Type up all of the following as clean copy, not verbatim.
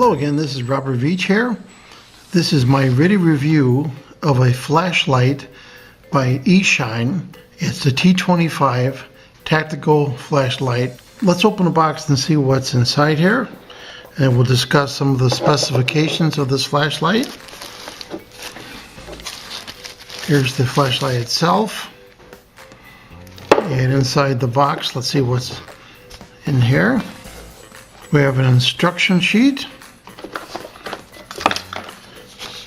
Hello again, this is Robert Veach here. This is my video review of a flashlight by eShine. It's the T25 tactical flashlight. Let's open the box and see what's inside here, and we'll discuss some of the specifications of this flashlight. Here's the flashlight itself, and inside the box, let's see what's in here. We have an instruction sheet.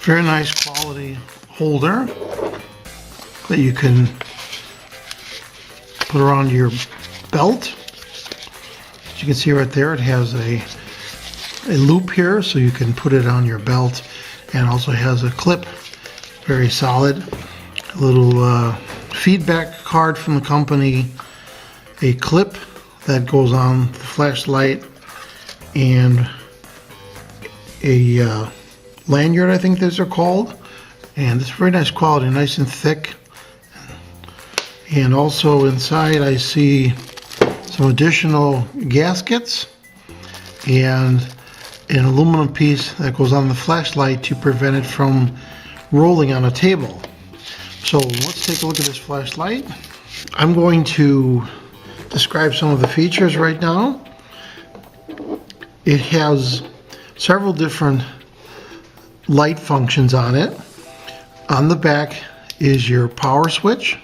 Very nice quality holder that you can put around your belt. As you can see right there, it has a loop here so you can put it on your belt, and also has a clip, very solid. A little feedback card from the company, a clip that goes on the flashlight, and a lanyard, I think those are called, and it's very nice quality, nice and thick. And also inside I see some additional gaskets and an aluminum piece that goes on the flashlight to prevent it from rolling on a table. So let's take a look at this flashlight. I'm going to describe some of the features right now. It has several different light functions on it. On the back is your power switch.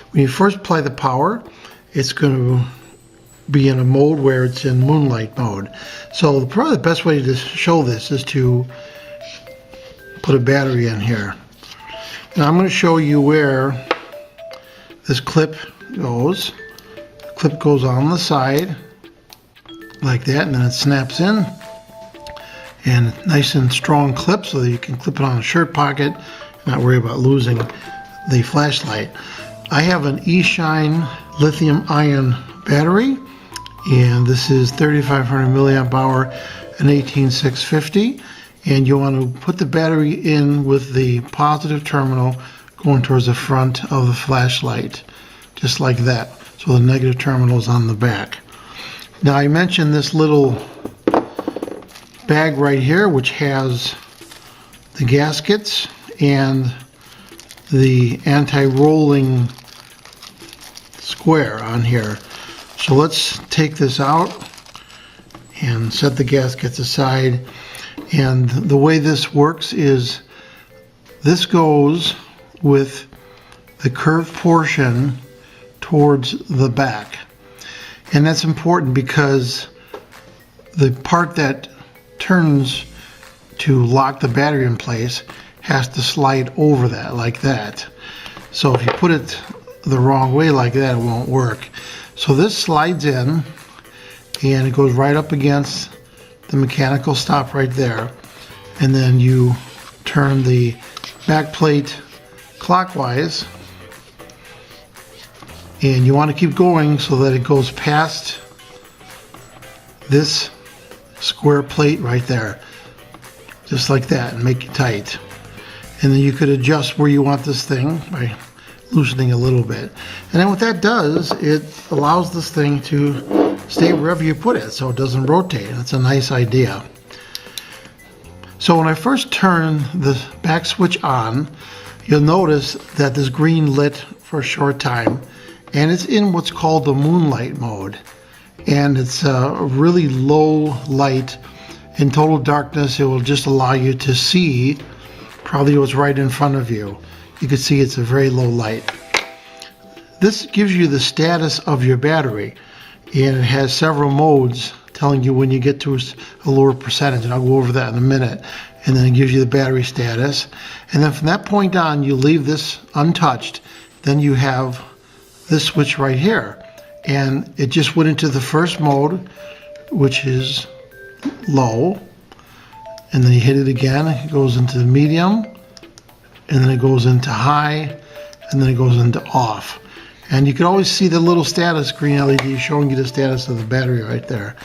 When you first apply the power, it's going to be in a mode where it's in Moonlight Mode. So probably the best way to show this is to put a battery in here. Now I'm going to show you where this clip goes. The clip goes on the side like that, and then it snaps in. And nice and strong clip so that you can clip it on a shirt pocket and not worry about losing the flashlight. I have an eShine lithium ion battery, and this is 3500 milliamp hour and 18650, and you want to put the battery in with the positive terminal going towards the front of the flashlight, just like that. So the negative terminal is on the back. Now I mentioned this little bag right here, which has the gaskets and the anti-rolling square on here. So let's take this out and set the gaskets aside. And the way this works is this goes with the curved portion towards the back. And that's important because the part that turns to lock the battery in place has to slide over that like that. So if you put it the wrong way like that, it won't work. So this slides in and it goes right up against the mechanical stop right there, and then you turn the back plate clockwise, and you want to keep going so that it goes past this square plate right there, just like that, and make it tight. And then you could adjust where you want this thing by loosening a little bit. And then what that does, it allows this thing to stay wherever you put it so it doesn't rotate. It's a nice idea. So when I first turn the back switch on, you'll notice that this green lit for a short time, and it's in what's called the Moonlight Mode. And it's a really low light. In total darkness, it will just allow you to see probably what's right in front of you. You can see it's a very low light. This gives you the status of your battery, and it has several modes telling you when you get to a lower percentage, and I'll go over that in a minute. And then it gives you the battery status. And then from that point on, you leave this untouched. Then you have this switch right here. And it just went into the first mode, which is low, and then you hit it again, it goes into the medium, and then it goes into high, and then it goes into off. And you can always see the little status green LED showing you the status of the battery right there.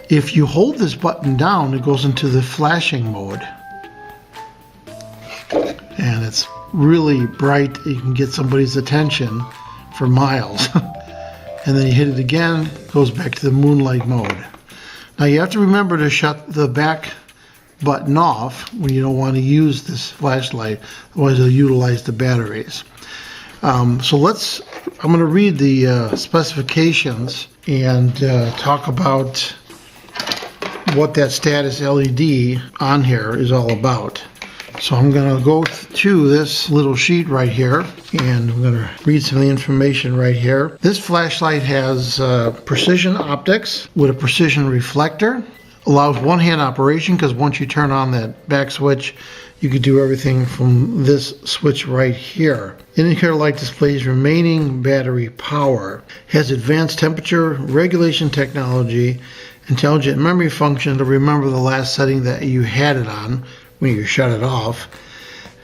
If you hold this button down, it goes into the flashing mode, and it's really bright. You can get somebody's attention for miles. And then you hit it again, it goes back to the Moonlight Mode. Now you have to remember to shut the back button off when you don't want to use this flashlight, otherwise it'll utilize the batteries. I'm going to read the specifications and talk about what that status LED on here is all about. So I'm going to go to this little sheet right here, and I'm going to read some of the information right here. This flashlight has precision optics with a precision reflector. Allows one-hand operation, because once you turn on that back switch, you can do everything from this switch right here. Indicator light displays remaining battery power. Has advanced temperature regulation technology, intelligent memory function to remember the last setting that you had it on when you shut it off.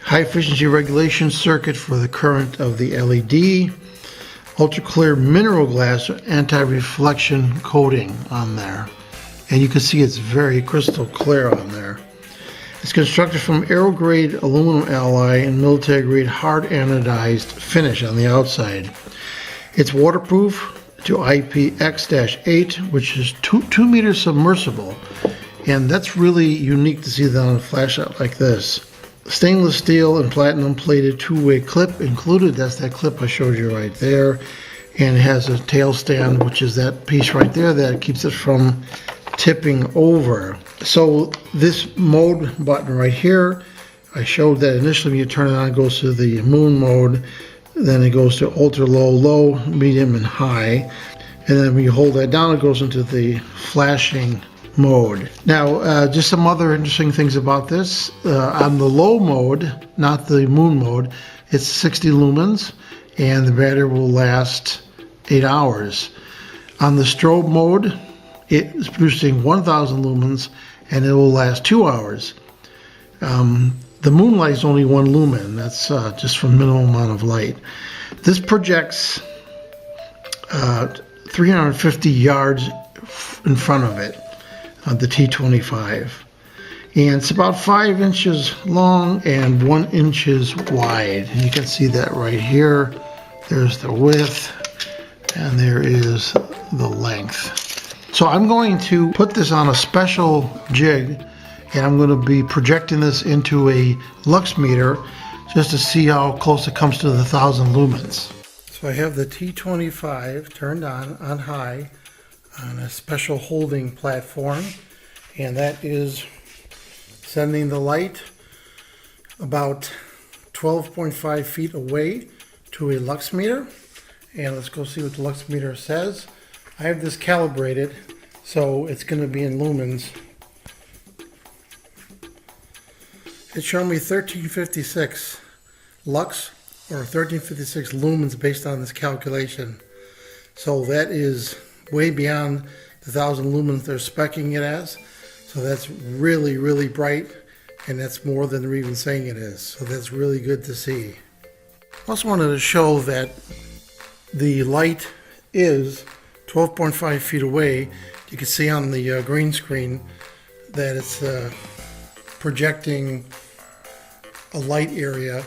High efficiency regulation circuit for the current of the LED. Ultra clear mineral glass anti-reflection coating on there. And you can see it's very crystal clear on there. It's constructed from aero-grade aluminum alloy and military-grade hard-anodized finish on the outside. It's waterproof to IPX-8, which is 2 meters submersible. And that's really unique to see that on a flashlight like this. Stainless steel and platinum plated two-way clip included. That's that clip I showed you right there. And it has a tail stand, which is that piece right there that keeps it from tipping over. So this mode button right here, I showed that initially when you turn it on, it goes to the moon mode, then it goes to ultra low, low, medium, and high, and then when you hold that down, it goes into the flashing mode. Now, just some other interesting things about this. On the low mode, not the moon mode, it's 60 lumens, and the battery will last 8 hours. On the strobe mode, it is producing 1,000 lumens, and it will last 2 hours. The moonlight is only 1 lumen. That's just for minimum amount of light. This projects 350 yards in front of it, the T25. And it's about 5 inches long and 1 inch wide. And you can see that right here. There's the width, and there is the length. So I'm going to put this on a special jig, and I'm going to be projecting this into a lux meter just to see how close it comes to the 1,000 lumens. So I have the T25 turned on high on a special holding platform, and that is sending the light about 12.5 feet away to a lux meter. And let's go see what the lux meter says. I have this calibrated, so it's going to be in lumens. It's showing me 1356 lux, or 1356 lumens based on this calculation. So that is way beyond the 1,000 lumens they're speccing it as. So that's really, really bright, and that's more than they're even saying it is. So that's really good to see. I also wanted to show that the light is 12.5 feet away. You can see on the green screen that it's projecting a light area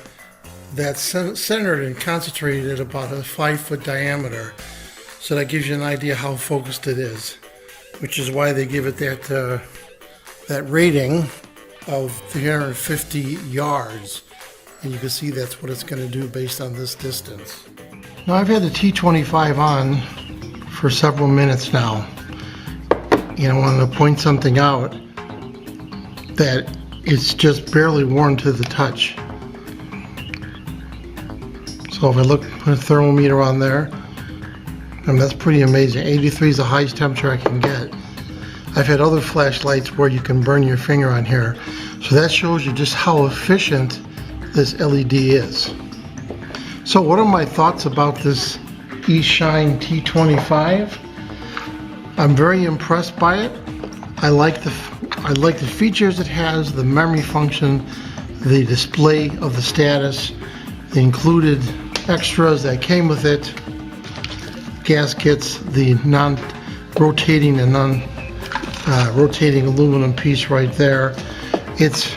that's centered and concentrated at about a 5-foot diameter. So that gives you an idea how focused it is, which is why they give it that rating of 350 yards. And you can see that's what it's going to do based on this distance. Now I've had the T25 on for several minutes now. And I wanted to point something out, that it's just barely warm to the touch. So if I put a thermometer on there, and that's pretty amazing. 83 is the highest temperature I can get. I've had other flashlights where you can burn your finger on here. So that shows you just how efficient this LED is. So what are my thoughts about this eShine T25? I'm very impressed by it. I like the features it has, the memory function, the display of the status, the included extras that came with it, gaskets, the non-rotating and non-rotating aluminum piece right there. It's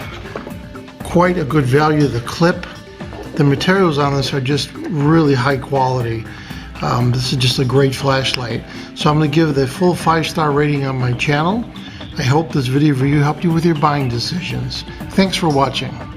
quite a good value. The clip, the materials on this are just really high quality. This is just a great flashlight. So I'm going to give the full 5-star rating on my channel. I hope this video review helped you with your buying decisions. Thanks for watching.